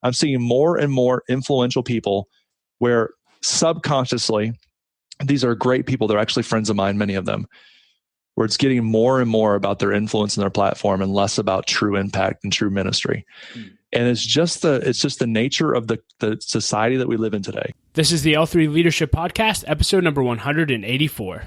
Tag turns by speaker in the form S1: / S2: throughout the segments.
S1: I'm seeing more and more influential people where subconsciously, these are great people. They're actually friends of mine, many of them, where it's getting more and more about their influence and their platform and less about true impact and true ministry. And it's just the nature of the society that we live in today.
S2: This is the L3 Leadership Podcast, episode number 184.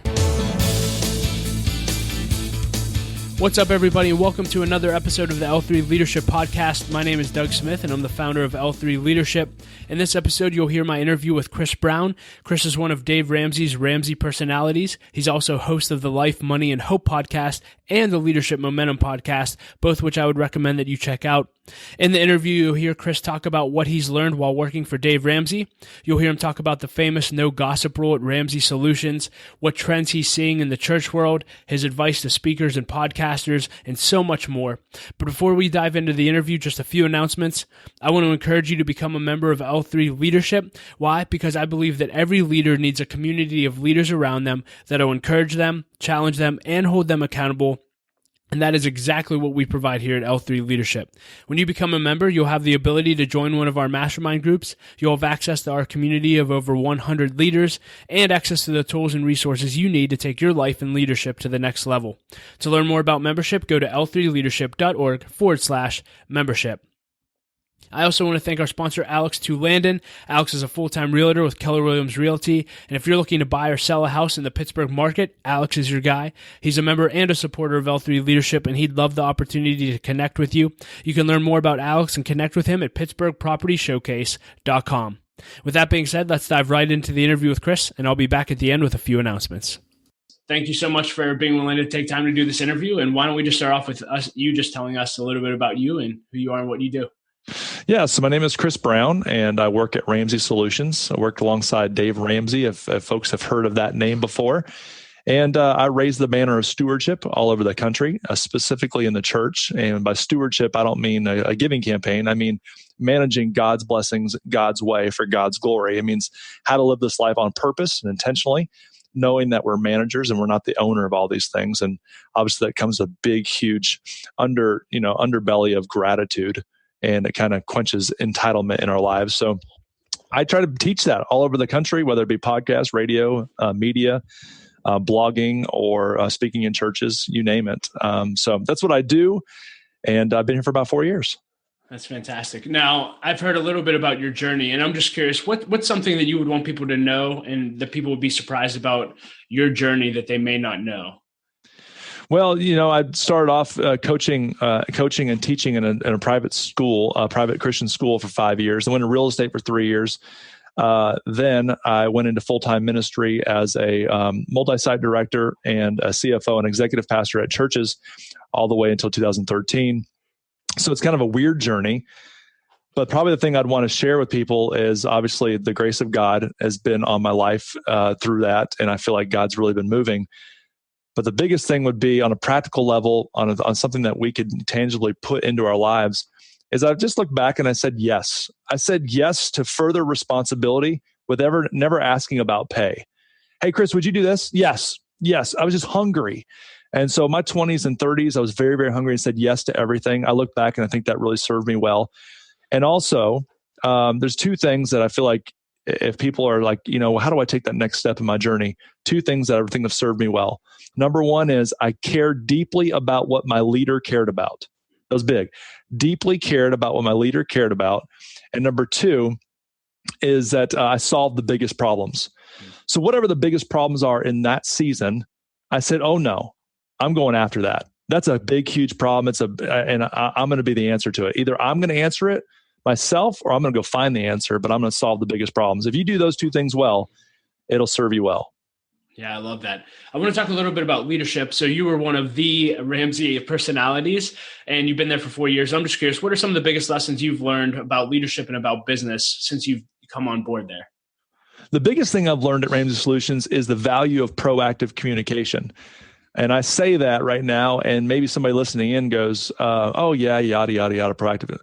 S2: What's up, everybody, and welcome to another episode of the L3 Leadership Podcast. My name is Doug Smith, and I'm the founder of L3 Leadership. In this episode, you'll hear my interview with Chris Brown. Chris is one of Dave Ramsey's Ramsey personalities. He's also host of the Life, Money, and Hope podcast and the Leadership Momentum podcast, both which I would recommend that you check out. In the interview, you'll hear Chris talk about what he's learned while working for Dave Ramsey. You'll hear him talk about the famous no gossip rule at Ramsey Solutions, what trends he's seeing in the church world, his advice to speakers and podcasters, and so much more. But before we dive into the interview, just a few announcements. I want to encourage you to become a member of L3 Leadership. Why? Because I believe that every leader needs a community of leaders around them that will encourage them, challenge them, and hold them accountable. And that is exactly what we provide here at L3 Leadership. When you become a member, you'll have the ability to join one of our mastermind groups. You'll have access to our community of over 100 leaders and access to the tools and resources you need to take your life and leadership to the next level. To learn more about membership, go to l3leadership.org/membership. I also want to thank our sponsor, Alex Landon. Alex is a full-time realtor with Keller Williams Realty, and if you're looking to buy or sell a house in the Pittsburgh market, Alex is your guy. He's a member and a supporter of L3 Leadership, and he'd love the opportunity to connect with you. You can learn more about Alex and connect with him at pittsburghpropertyshowcase.com. With that being said, let's dive right into the interview with Chris, and I'll be back at the end with a few announcements. Thank you so much for being willing to take time to do this interview, and why don't we just start off with you just telling us a little bit about you and who you are and what you do.
S1: Yeah, so my name is Chris Brown, and I work at Ramsey Solutions. I worked alongside Dave Ramsey, if folks have heard of that name before. And I raise the banner of stewardship all over the country, specifically in the church. And by stewardship, I don't mean a giving campaign. I mean managing God's blessings God's way for God's glory. It means how to live this life on purpose and intentionally, knowing that we're managers and we're not the owner of all these things. And obviously that comes a big, huge underbelly of gratitude. And it kind of quenches entitlement in our lives. So I try to teach that all over the country, whether it be podcast, radio, media, blogging, or speaking in churches, you name it. So that's what I do. And I've been here for about 4 years.
S2: That's fantastic. Now, I've heard a little bit about your journey, and I'm just curious, what's something that you would want people to know and that people would be surprised about your journey that they may not know?
S1: Well, I started off coaching and teaching in a private school, a private Christian school for 5 years. I went into real estate for 3 years. Then I went into full-time ministry as a multi-site director and a CFO and executive pastor at churches all the way until 2013. So it's kind of a weird journey. But probably the thing I'd want to share with people is obviously the grace of God has been on my life through that. And I feel like God's really been moving. But the biggest thing would be on a practical level, on something that we could tangibly put into our lives, is I've just looked back and I said yes. I said yes to further responsibility with never asking about pay. Hey, Chris, would you do this? Yes. I was just hungry. And so my 20s and 30s, I was very, very hungry and said yes to everything. I look back and I think that really served me well. And also, there's two things that I feel like if people are like, how do I take that next step in my journey? Two things that I think have served me well. Number one is I cared deeply about what my leader cared about. That was big. Deeply cared about what my leader cared about. And number two is that I solved the biggest problems. So whatever the biggest problems are in that season, I said, oh no, I'm going after that. That's a big, huge problem. And I'm going to be the answer to it. Either I'm going to answer it myself, or I'm going to go find the answer, but I'm going to solve the biggest problems. If you do those two things well, it'll serve you well.
S2: Yeah, I love that. I want to talk a little bit about leadership. So you were one of the Ramsey personalities, and you've been there for 4 years. I'm just curious, what are some of the biggest lessons you've learned about leadership and about business since you've come on board there?
S1: The biggest thing I've learned at Ramsey Solutions is the value of proactive communication. And I say that right now, and maybe somebody listening in goes, oh yeah, yada, yada, yada, proactive.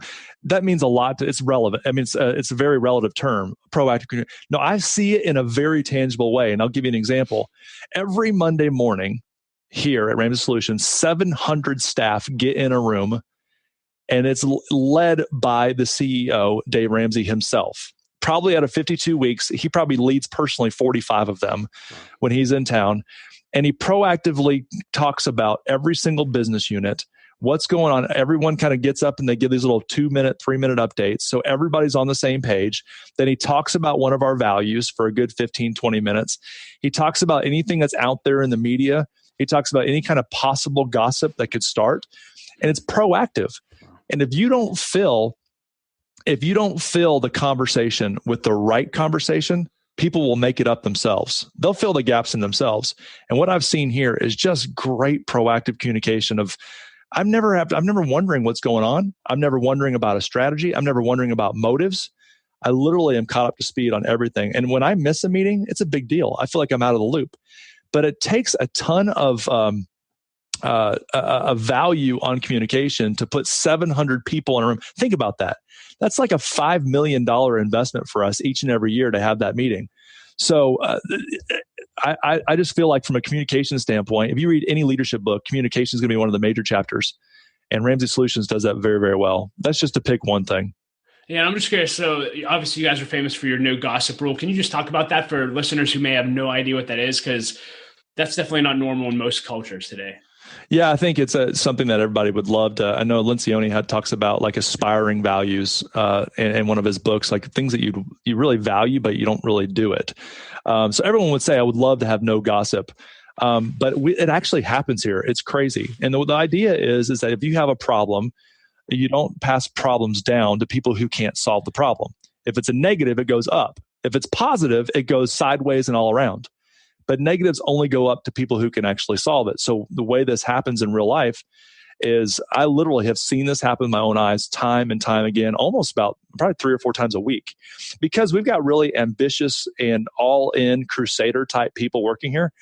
S1: That means a lot. It's relevant. I mean, it's a very relative term, proactive. No, I see it in a very tangible way. And I'll give you an example. Every Monday morning here at Ramsey Solutions, 700 staff get in a room And it's led by the CEO, Dave Ramsey himself. Probably out of 52 weeks, he probably leads personally 45 of them when he's in town. And he proactively talks about every single business unit, what's going on. Everyone kind of gets up and they give these little 2-minute, 3-minute updates. So everybody's on the same page. Then he talks about one of our values for a good 15, 20 minutes. He talks about anything that's out there in the media. He talks about any kind of possible gossip that could start. And it's proactive. And if you don't fill the conversation with the right conversation, people will make it up themselves. They'll fill the gaps in themselves. And what I've seen here is just great proactive communication of, I'm never wondering what's going on. I'm never wondering about a strategy. I'm never wondering about motives. I literally am caught up to speed on everything. And when I miss a meeting, it's a big deal. I feel like I'm out of the loop. But it takes a ton of a value on communication to put 700 people in a room. Think about that. That's like a $5 million investment for us each and every year to have that meeting. So I just feel like from a communication standpoint, if you read any leadership book, communication is going to be one of the major chapters. And Ramsey Solutions does that very, very well. That's just to pick one thing.
S2: Yeah, I'm just curious. So obviously you guys are famous for your no gossip rule. Can you just talk about that for listeners who may have no idea what that is? Because that's definitely not normal in most cultures today.
S1: Yeah, I think it's something that everybody would love to. I know Lencioni talks about like aspiring values in one of his books, like things that you really value, but you don't really do it. So everyone would say, I would love to have no gossip. But it actually happens here. It's crazy. And the idea is that if you have a problem, you don't pass problems down to people who can't solve the problem. If it's a negative, it goes up. If it's positive, it goes sideways and all around. But negatives only go up to people who can actually solve it. So the way this happens in real life is I literally have seen this happen with my own eyes time and time again, almost about probably 3 or 4 times a week, because we've got really ambitious and all-in crusader type people working here.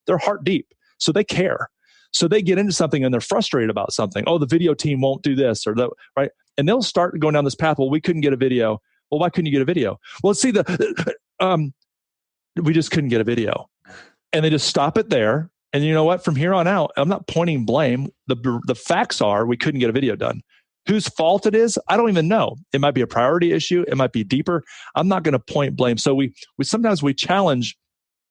S1: They're heart deep, so they care. So they get into something and they're frustrated about something. Oh, the video team won't do this or that, right? And they'll start going down this path. Well, we couldn't get a video. Well, why couldn't you get a video? Well, see, we just couldn't get a video. And they just stop it there. And you know what? From here on out, I'm not pointing blame. The facts are we couldn't get a video done. Whose fault it is, I don't even know. It might be a priority issue. It might be deeper. I'm not going to point blame. So we sometimes we challenge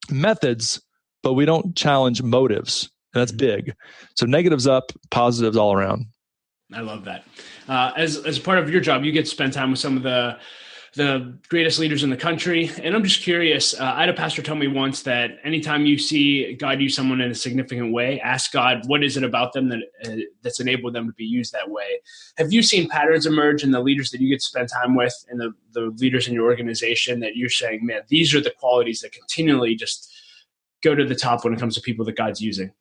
S1: methods, but we don't challenge motives. And that's big. So negatives up, positives all around.
S2: I love that. As part of your job, you get to spend time with some of the greatest leaders in the country. And I'm just curious, I had a pastor tell me once that anytime you see God use someone in a significant way, ask God, what is it about them that's enabled them to be used that way? Have you seen patterns emerge in the leaders that you get to spend time with and the leaders in your organization that you're saying, man, these are the qualities that continually just go to the top when it comes to people that God's using?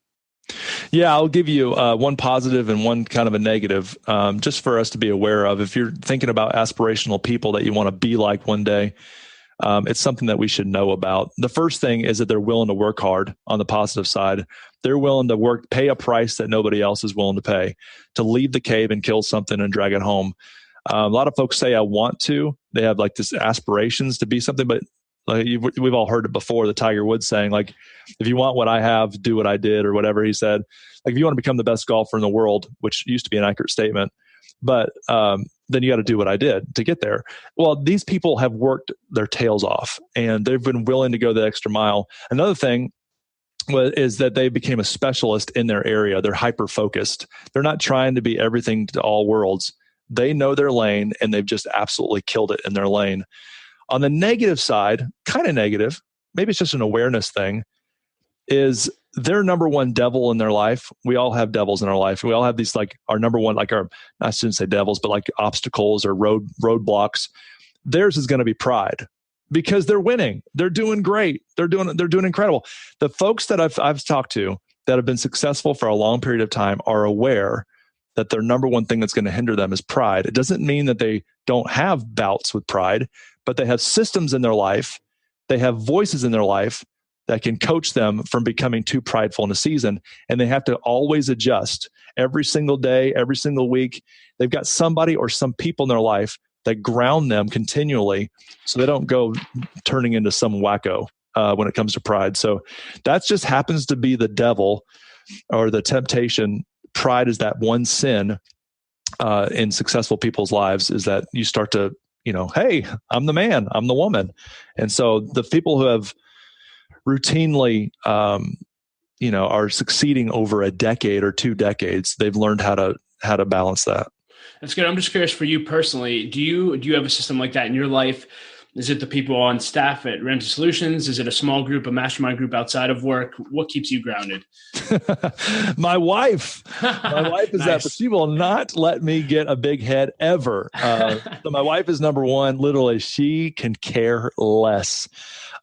S1: Yeah, I'll give you one positive and one kind of a negative, just for us to be aware of. If you're thinking about aspirational people that you want to be like one day, it's something that we should know about. The first thing is that they're willing to work hard on the positive side. They're willing to pay a price that nobody else is willing to pay, to leave the cave and kill something and drag it home. A lot of folks say, I want to. They have like this aspirations to be something, but we've all heard it before, the Tiger Woods saying, like, if you want what I have, do what I did, or whatever he said. Like, if you want to become the best golfer in the world, which used to be an accurate statement, but then you got to do what I did to get there. Well, these people have worked their tails off, and they've been willing to go the extra mile. Another thing is that they became a specialist in their area. They're hyper-focused. They're not trying to be everything to all worlds. They know their lane, and they've just absolutely killed it in their lane. On the negative side, kind of negative, maybe it's just an awareness thing, is their number one devil in their life. We all have devils in our life. We all have these, like, our number one, like I shouldn't say devils, but like obstacles or roadblocks. Theirs is going to be pride, because they're winning. They're doing great. They're doing incredible. The folks that I've talked to that have been successful for a long period of time are aware that their number one thing that's going to hinder them is pride. It doesn't mean that they don't have bouts with pride, but they have systems in their life. They have voices in their life that can coach them from becoming too prideful in a season. And they have to always adjust every single day, every single week. They've got somebody or some people in their life that ground them continually so they don't go turning into some wacko when it comes to pride. So that just happens to be the devil or the temptation. Pride is that one sin in successful people's lives is that you start to, hey, I'm the man, I'm the woman. And so the people who have routinely, are succeeding over a decade or 2 decades, they've learned how to balance that.
S2: That's good. I'm just curious for you personally, do you have a system like that in your life? Is it the people on staff at Ramsey Solutions? Is it a small group, a mastermind group outside of work? What keeps you grounded?
S1: My wife is
S2: Nice.
S1: that, but she will not let me get a big head ever. So my wife is number one. Literally, she can care less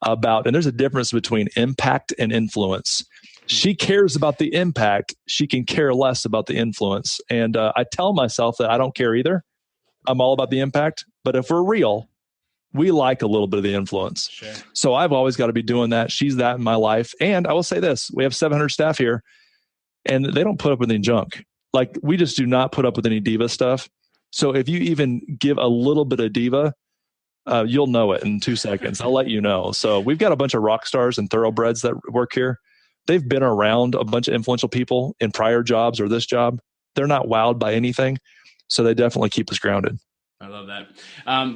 S1: about, and there's a difference between impact and influence. She cares about the impact. She can care less about the influence. And I tell myself that I don't care either. I'm all about the impact. But if we're real, we like a little bit of the influence.
S2: Sure.
S1: So I've always got to be doing that. She's that in my life. And I will say this, we have 700 staff here and they don't put up with any junk. Like, we just do not put up with any diva stuff. So if you even give a little bit of diva, you'll know it in 2 seconds. I'll let you know. So we've got a bunch of rock stars and thoroughbreds that work here. They've been around a bunch of influential people in prior jobs or this job. They're not wowed by anything. So they definitely keep us grounded.
S2: I love that.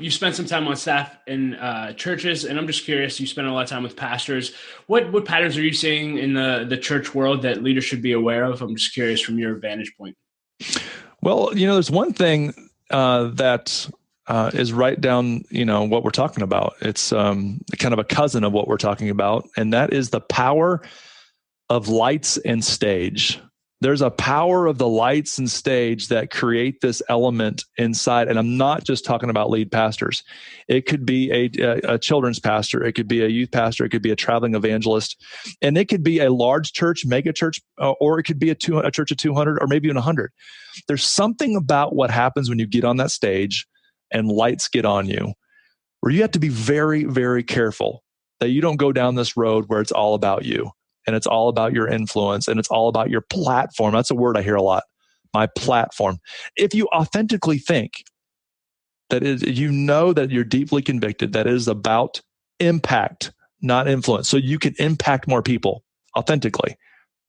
S2: You spent some time on staff in churches, and I'm just curious, you spend a lot of time with pastors. What patterns are you seeing in the church world that leaders should be aware of? I'm just curious from your vantage point.
S1: Well, there's one thing that is right down, what we're talking about. It's kind of a cousin of what we're talking about, and that is the power of lights and stage. There's a power of the lights and stage that create this element inside. And I'm not just talking about lead pastors. It could be a children's pastor. It could be a youth pastor. It could be a traveling evangelist. And it could be a large church, mega church, or it could be a church of 200 or maybe even 100. There's something about what happens when you get on that stage and lights get on you, where you have to be very, very careful that you don't go down this road where it's all about you. And it's all about your influence, and it's all about your platform. That's a word I hear a lot, my platform. If you authentically think that that you're deeply convicted that it is about impact, not influence, so you can impact more people authentically,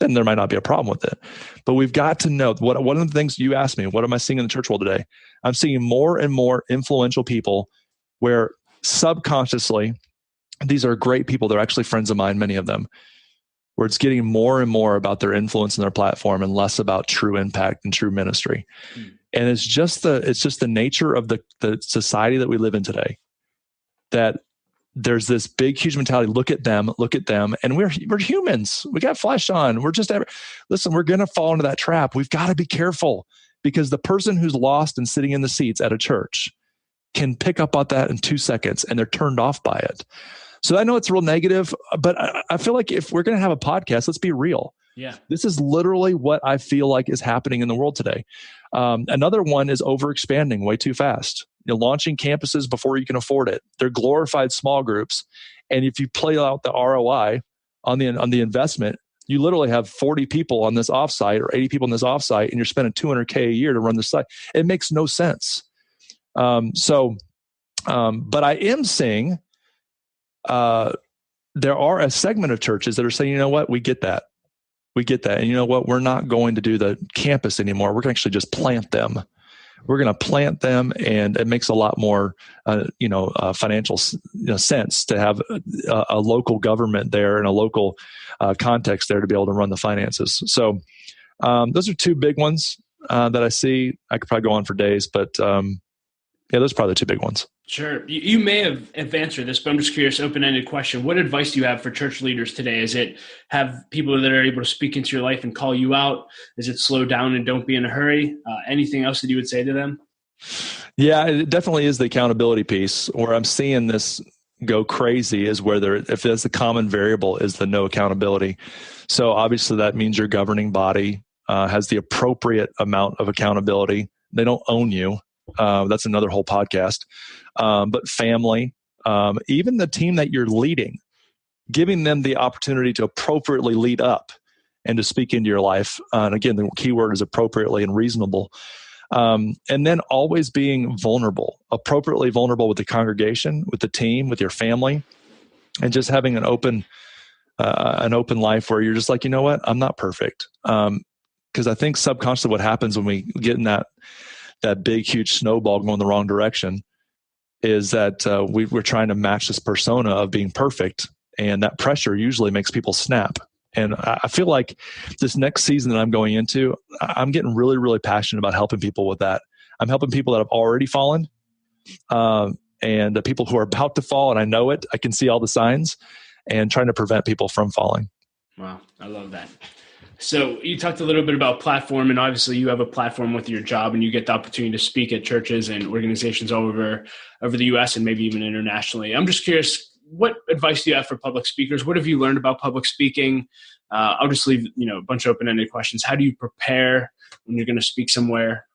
S1: then there might not be a problem with it. But we've got to know, one of the things you asked me, what am I seeing in the church world today? I'm seeing more and more influential people where subconsciously, these are great people. They're actually friends of mine, many of them, where it's getting more and more about their influence and their platform and less about true impact and true ministry. And it's just the nature of the society that we live in today, that there's this big, huge mentality. Look at them. And we're humans. We got flesh on. Listen, we're going to fall into that trap. We've got to be careful, because the person who's lost and sitting in the seats at a church can pick up on that in 2 seconds, and they're turned off by it. So I know it's real negative, but I feel like if we're going to have a podcast, let's be real.
S2: Yeah. This
S1: is literally what I feel like is happening in the world today. Another one is overexpanding way too fast. Launching campuses before you can afford it. They're glorified small groups. And if you play out the ROI on the investment, you literally have 40 people on this offsite or 80 people on this offsite, and you're spending $200K a year to run the site. It makes no sense. But I am seeing there are a segment of churches that are saying, you know what, we get that. And you know what, we're not going to do the campus anymore. We're going to actually just plant them. We're going to plant them, and it makes a lot more, financial sense to have a local government there and a local context there to be able to run the finances. So those are two big ones that I see. I could probably go on for days, but those are probably the two big ones.
S2: Sure. You may have answered this, but I'm just curious, open-ended question. What advice do you have for church leaders today? Is it have people that are able to speak into your life and call you out? Is it slow down and don't be in a hurry? Anything else that you would say to them?
S1: Yeah, it definitely is the accountability piece. Where I'm seeing this go crazy is where if there's the common variable is the no accountability. So obviously that means your governing body has the appropriate amount of accountability. They don't own you. That's another whole podcast. But family, even the team that you're leading, giving them the opportunity to appropriately lead up and to speak into your life. And again, the key word is appropriately and reasonable. And then always being vulnerable, appropriately vulnerable with the congregation, with the team, with your family, and just having an open life where you're just like, you know what, I'm not perfect. Because I think subconsciously what happens when we get in that that big, huge snowball going the wrong direction, is that we're trying to match this persona of being perfect. And that pressure usually makes people snap. And I feel like this next season that I'm going into, I'm getting really, really passionate about helping people with that. I'm helping people that have already fallen, and the people who are about to fall, and I know it. I can see all the signs, and trying to prevent people from falling.
S2: Wow, I love that. So you talked a little bit about platform, and obviously you have a platform with your job, and you get the opportunity to speak at churches and organizations all over the U.S. and maybe even internationally. I'm just curious, what advice do you have for public speakers? What have you learned about public speaking? I'll just leave a bunch of open-ended questions. How do you prepare when you're going to speak somewhere?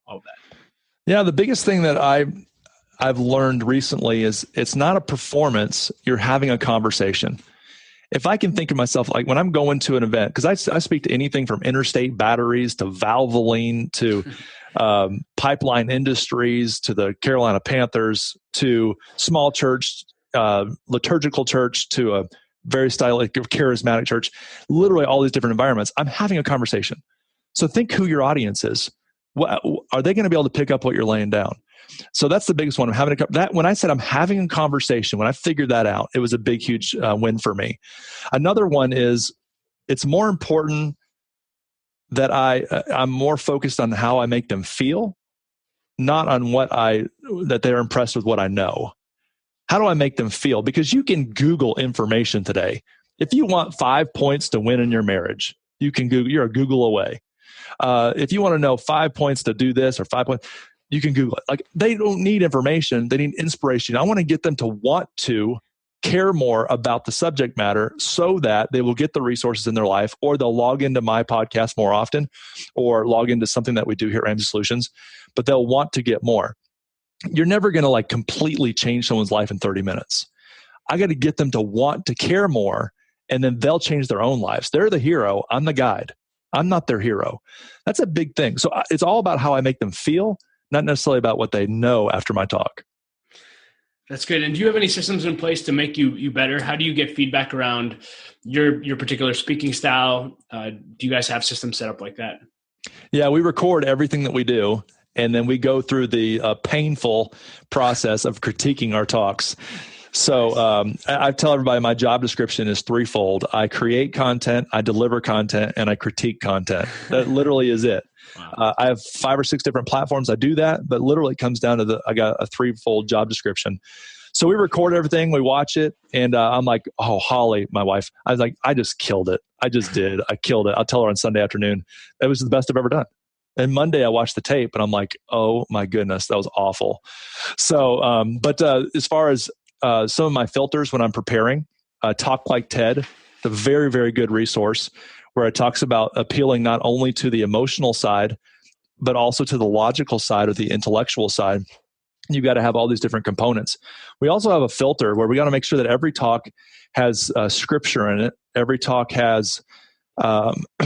S2: All that.
S1: Yeah, the biggest thing that I've learned recently is it's not a performance. You're having a conversation. If I can think of myself, like when I'm going to an event, because I speak to anything from interstate batteries to Valvoline to pipeline industries to the Carolina Panthers to small church, liturgical church to a very stylish, charismatic church, literally all these different environments, I'm having a conversation. So think who your audience is. Are they going to be able to pick up what you're laying down? So that's the biggest one. I'm having when I said I'm having a conversation, when I figured that out, it was a big, huge win for me. Another one is it's more important that I'm more focused on how I make them feel, not on that they're impressed with what I know. How do I make them feel? Because you can Google information today. If you want 5 points to win in your marriage, you can Google. You're a Google away. If you want to know 5 points to do this or 5 points, you can Google it. Like, they don't need information. They need inspiration. I want to get them to want to care more about the subject matter so that they will get the resources in their life, or they'll log into my podcast more often, or log into something that we do here at Ramsey Solutions, but they'll want to get more. You're never going to completely change someone's life in 30 minutes. I got to get them to want to care more, and then they'll change their own lives. They're the hero. I'm the guide. I'm not their hero. That's a big thing. So it's all about how I make them feel, not necessarily about what they know after my talk.
S2: That's good. And do you have any systems in place to make you better? How do you get feedback around your particular speaking style? Do you guys have systems set up like that?
S1: Yeah, we record everything that we do, and then we go through the painful process of critiquing our talks. So I tell everybody my job description is threefold. I create content, I deliver content, and I critique content. That literally is it. Wow. I have 5 or 6 different platforms I do that, but literally it comes down to I got a threefold job description. So we record everything, we watch it, and I'm like, oh, Holly, my wife, I was like, I just killed it. I just did. I killed it. I'll tell her on Sunday afternoon. That was the best I've ever done. And Monday I watched the tape and I'm like, oh my goodness, that was awful. So, but as far as some of my filters when I'm preparing, Talk Like Ted, it's a very, very good resource where it talks about appealing not only to the emotional side, but also to the logical side or the intellectual side. You got to have all these different components. We also have a filter where we got to make sure that every talk has scripture in it. Every talk has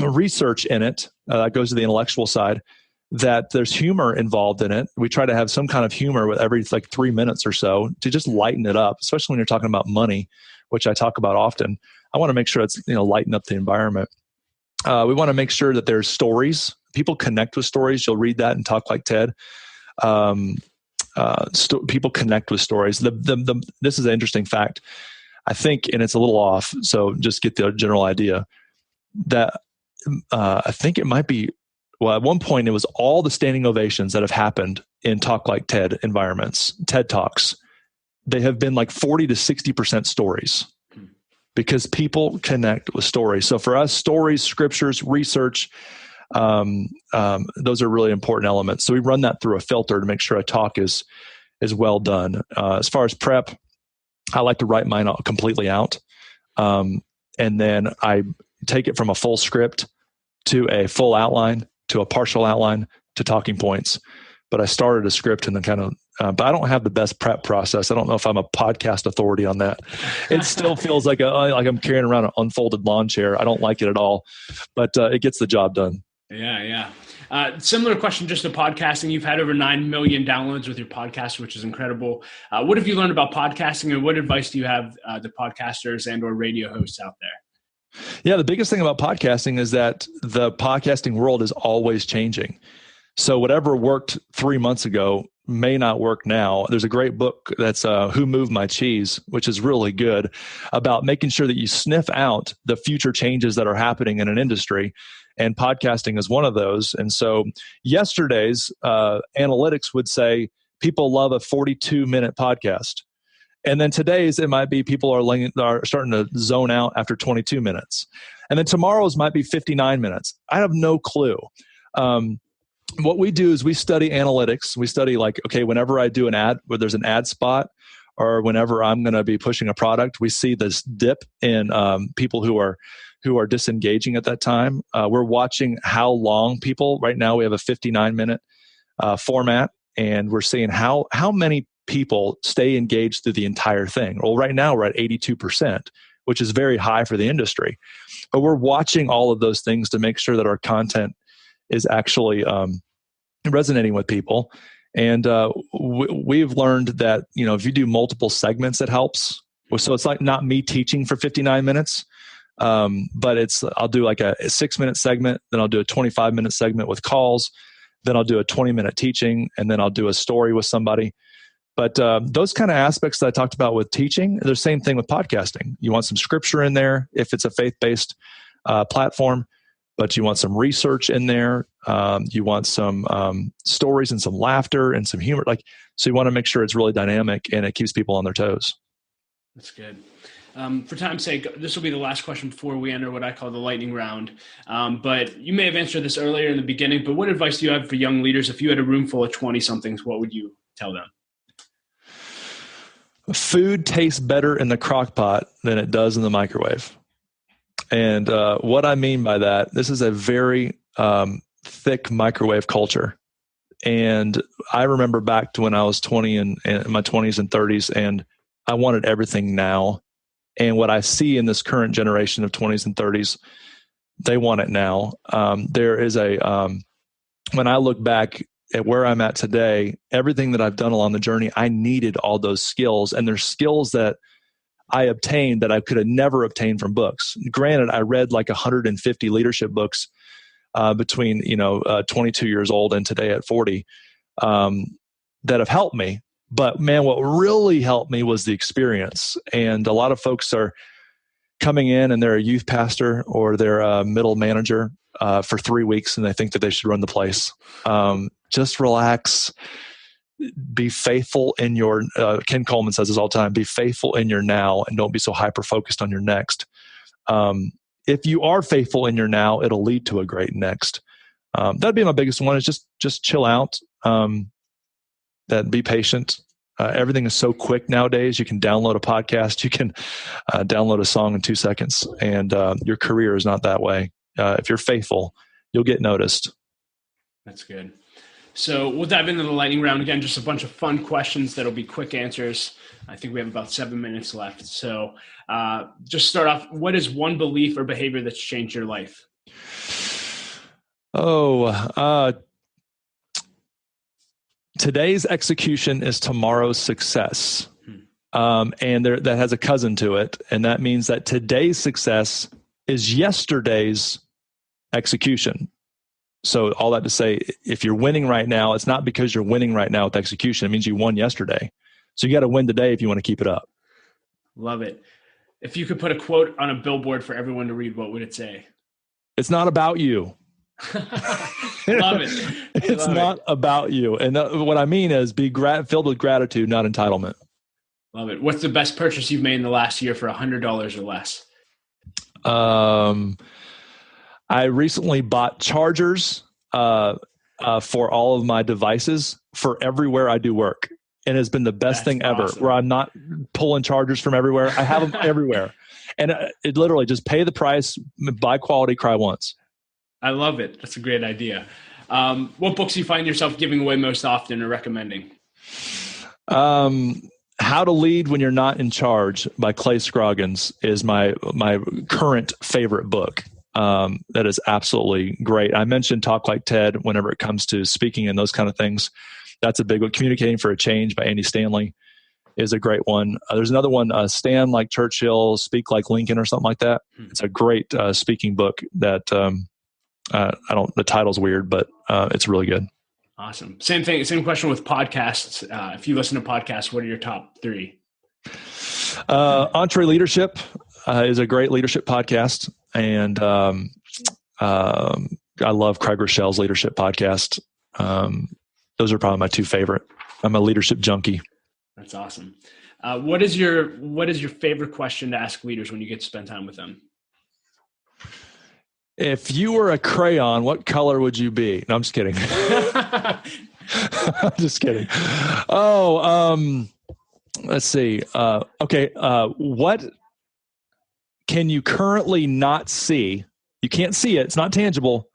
S1: research in it that goes to the intellectual side, that there's humor involved in it. We try to have some kind of humor with every 3 minutes or so to just lighten it up, especially when you're talking about money, which I talk about often. I want to make sure it's, lighten up the environment. We want to make sure that there's stories. People connect with stories. You'll read that in Talk Like Ted. People connect with stories. This is an interesting fact, I think, and it's a little off, so just get the general idea, that I think it might be, well, at one point it was all the standing ovations that have happened in Talk Like Ted environments, TED Talks. They have been 40 to 60% stories, because people connect with stories. So for us, stories, scriptures, research, those are really important elements. So we run that through a filter to make sure a talk is well done. As far as prep, I like to write mine completely out. And then I take it from a full script to a full outline, to a partial outline, to talking points. But I started a script and then but I don't have the best prep process. I don't know if I'm a podcast authority on that. It still feels like I'm carrying around an unfolded lawn chair. I don't like it at all, but it gets the job done.
S2: Yeah. Similar question just to podcasting. You've had over 9 million downloads with your podcast, which is incredible. What have you learned about podcasting, and what advice do you have to podcasters and or radio hosts out there?
S1: Yeah, the biggest thing about podcasting is that the podcasting world is always changing. So whatever worked 3 months ago may not work now. There's a great book that's Who Moved My Cheese, which is really good about making sure that you sniff out the future changes that are happening in an industry. And podcasting is one of those. And so yesterday's analytics would say people love a 42-minute podcast. And then today's, it might be people are starting to zone out after 22 minutes. And then tomorrow's might be 59 minutes. I have no clue. What we do is we study analytics. We study whenever I do an ad, where there's an ad spot, or whenever I'm going to be pushing a product, we see this dip in people who are disengaging at that time. We're watching how long people, right now we have a 59-minute format, and we're seeing how many people stay engaged through the entire thing. Well, right now we're at 82%, which is very high for the industry. But we're watching all of those things to make sure that our content is actually resonating with people. And we've learned that, if you do multiple segments, it helps. So it's like not me teaching for 59 minutes, but I'll do like a 6-minute segment, then I'll do a 25-minute segment with calls, then I'll do a 20-minute teaching, and then I'll do a story with somebody. But those kind of aspects that I talked about with teaching, they're the same thing with podcasting. You want some scripture in there if it's a faith-based platform, but you want some research in there. You want some stories and some laughter and some humor. So you want to make sure it's really dynamic and it keeps people on their toes.
S2: That's good. For time's sake, this will be the last question before we enter what I call the lightning round. But you may have answered this earlier in the beginning, but what advice do you have for young leaders? If you had a room full of 20-somethings, what would you tell them?
S1: Food tastes better in the crock pot than it does in the microwave. And what I mean by that, this is a very thick microwave culture. And I remember back to when I was 20 and in my 20s and 30s, and I wanted everything now. And what I see in this current generation of 20s and 30s, they want it now. There is when I look back at where I'm at today, everything that I've done along the journey, I needed all those skills. And there's skills that I obtained that I could have never obtained from books. Granted, I read like 150 leadership books between 22 years old and today at 40 that have helped me. But man, what really helped me was the experience. And a lot of folks are coming in and they're a youth pastor or they're a middle manager for 3 weeks and they think that they should run the place. Just relax. Be faithful in your, Ken Coleman says this all the time, be faithful in your now and don't be so hyper-focused on your next. If you are faithful in your now, it'll lead to a great next. That'd be my biggest one, is just chill out. That be patient. Everything is so quick nowadays. You can download a podcast. You can download a song in 2 seconds, and your career is not that way. If you're faithful, you'll get noticed. That's
S2: good. So we'll dive into the lightning round again, just a bunch of fun questions that'll be quick answers. I think we have about 7 minutes left. So just start off, what is one belief or behavior that's changed your life?
S1: Today's execution is tomorrow's success. And that has a cousin to it. And that means that today's success is yesterday's execution. So all that to say, if you're winning right now, it's not because you're winning right now with execution. It means you won yesterday. So you got to win today if you want to keep it up.
S2: Love it. If you could put a quote on a billboard for everyone to read, what would it say?
S1: It's not about you.
S2: Love it.
S1: It's not about you. And what I mean is be filled with gratitude, not entitlement.
S2: Love it. What's the best purchase you've made in the last year for $100 or less?
S1: I recently bought chargers for all of my devices for everywhere I do work. And it's been the best thing ever, awesome. Where I'm not pulling chargers from everywhere. I have them everywhere. And it literally just pay the price, buy quality, cry once.
S2: I love it. That's a great idea. What books do you find yourself giving away most often or recommending?
S1: How to Lead When You're Not in Charge by Clay Scroggins is my current favorite book. That is absolutely great. I mentioned Talk Like Ted whenever it comes to speaking and those kind of things. That's a big one. Communicating for a Change by Andy Stanley is a great one. There's another one, Stand Like Churchill, Speak Like Lincoln, or something like that. It's a great speaking book that the title's weird, but it's really good.
S2: Awesome. Same thing. Same question with podcasts. If you listen to podcasts, what are your top three?
S1: Entree Leadership is a great leadership podcast. And I love Craig Rochelle's leadership podcast. Those are probably my two favorite. I'm a leadership junkie.
S2: That's awesome. What is your favorite question to ask leaders when you get to spend time with them?
S1: If you were a crayon, what color would you be? No, I'm just kidding. I'm just kidding. Let's see. Okay. What can you currently not see? You can't see it. It's not tangible.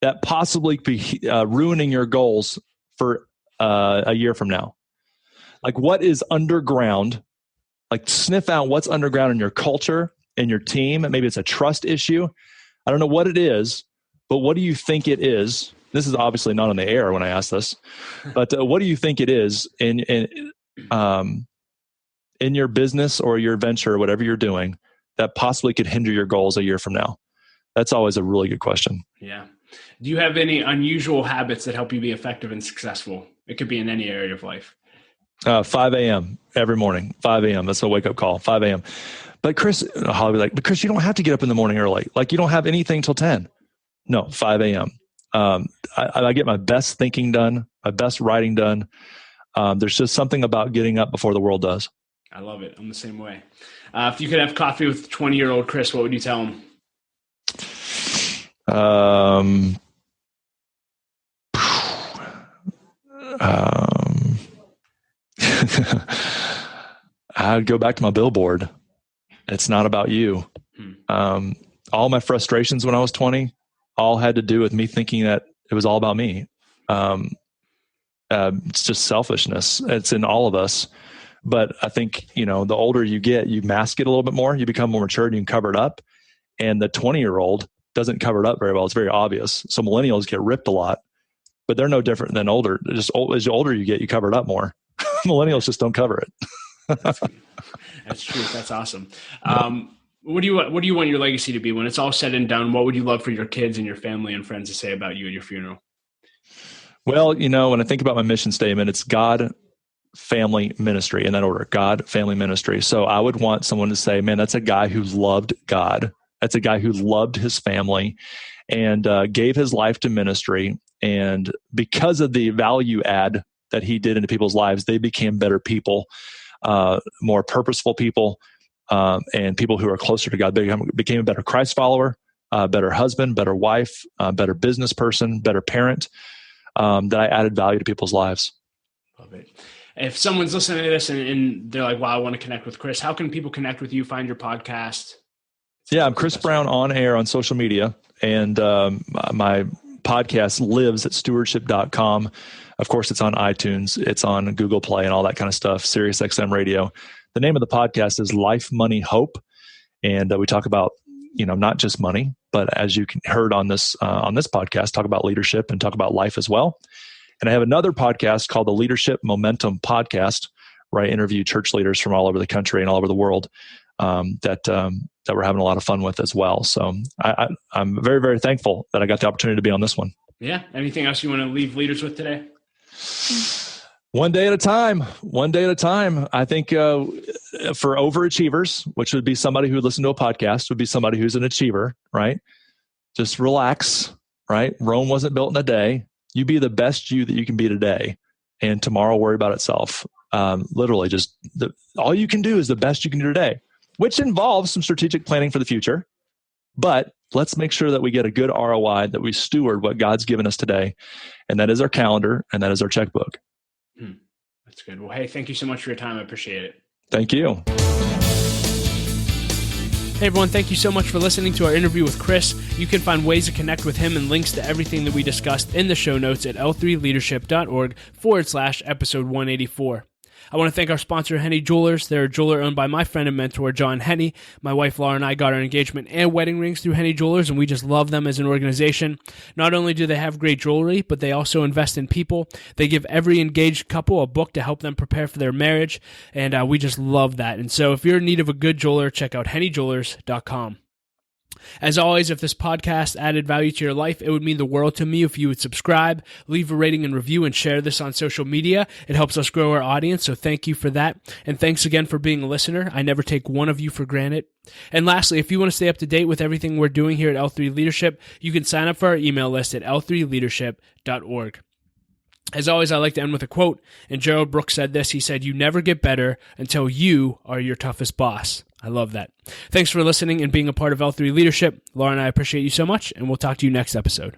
S1: That possibly be ruining your goals for a year from now. Like, what is underground? Like, sniff out what's underground in your culture, in your team. Maybe it's a trust issue. I don't know what it is, but what do you think it is? This is obviously not on the air when I ask this, but what do you think it is in your business or your venture or whatever you're doing that possibly could hinder your goals a year from now? That's always a really good question.
S2: Yeah. Do you have any unusual habits that help you be effective and successful? It could be in any area of life.
S1: 5 a.m. every morning. 5 a.m. That's a wake-up call. 5 a.m. But Chris, Holly, but Chris, you don't have to get up in the morning early. Like, you don't have anything till 10. No, 5 a.m. I get my best thinking done, my best writing done. There's just something about getting up before the world does.
S2: I love it. I'm the same way. If you could have coffee with 20-year-old Chris, what would you tell him? I'd go back to my billboard. It's not about you. All my frustrations when I was 20 all had to do with me thinking that it was all about me. It's just selfishness. It's in all of us. But I think, the older you get, you mask it a little bit more. You become more mature and you can cover it up. And the 20-year-old doesn't cover it up very well. It's very obvious. So millennials get ripped a lot, but they're no different than older. Just as older you get, you cover it up more. Millennials just don't cover it. That's true. That's awesome. What do you want your legacy to be when it's all said and done? What would you love for your kids and your family and friends to say about you at your funeral?
S1: Well, when I think about my mission statement, it's God, family, ministry, in that order. God, family, ministry. So I would want someone to say, man, that's a guy who loved God. That's a guy who loved his family and gave his life to ministry. And because of the value add that he did into people's lives, they became better people, more purposeful people, and people who are closer to God. They became a better Christ follower, better husband, better wife, better business person, better parent, that I added value to people's lives.
S2: Love it. If someone's listening to this and they're like, wow, I want to connect with Chris, how can people connect with you, find your podcast?
S1: Yeah, I'm Chris Brown on air on social media. And my podcast lives at stewardship.com. Of course, it's on iTunes. It's on Google Play and all that kind of stuff, Sirius XM Radio. The name of the podcast is Life, Money, Hope. And we talk about, not just money, but as you heard on this podcast, talk about leadership and talk about life as well. And I have another podcast called the Leadership Momentum Podcast, where I interview church leaders from all over the country and all over the world that we're having a lot of fun with as well. So I'm very, very thankful that I got the opportunity to be on this one.
S2: Yeah. Anything else you want to leave leaders with today?
S1: One day at a time. One day at a time. I think for overachievers, which would be somebody who would listen to a podcast, would be somebody who's an achiever, right? Just relax, right? Rome wasn't built in a day. You be the best you that you can be today, and tomorrow will worry about itself. Literally, just all you can do is the best you can do today, which involves some strategic planning for the future. But let's make sure that we get a good ROI, that we steward what God's given us today. And that is our calendar, and that is our checkbook.
S2: That's good. Well, hey, thank you so much for your time. I appreciate it.
S1: Thank you.
S2: Hey everyone, thank you so much for listening to our interview with Chris. You can find ways to connect with him and links to everything that we discussed in the show notes at l3leadership.org/episode 184. I want to thank our sponsor, Henny Jewelers. They're a jeweler owned by my friend and mentor, John Henny. My wife, Laura, and I got our engagement and wedding rings through Henny Jewelers, and we just love them as an organization. Not only do they have great jewelry, but they also invest in people. They give every engaged couple a book to help them prepare for their marriage, and we just love that. And so if you're in need of a good jeweler, check out hennyjewelers.com. As always, if this podcast added value to your life, it would mean the world to me if you would subscribe, leave a rating and review, and share this on social media. It helps us grow our audience, so thank you for that. And thanks again for being a listener. I never take one of you for granted. And lastly, if you want to stay up to date with everything we're doing here at L3 Leadership, you can sign up for our email list at l3leadership.org. As always, I like to end with a quote, and Gerald Brooks said this. He said, "You never get better until you are your toughest boss." I love that. Thanks for listening and being a part of L3 Leadership. Laura and I appreciate you so much, and we'll talk to you next episode.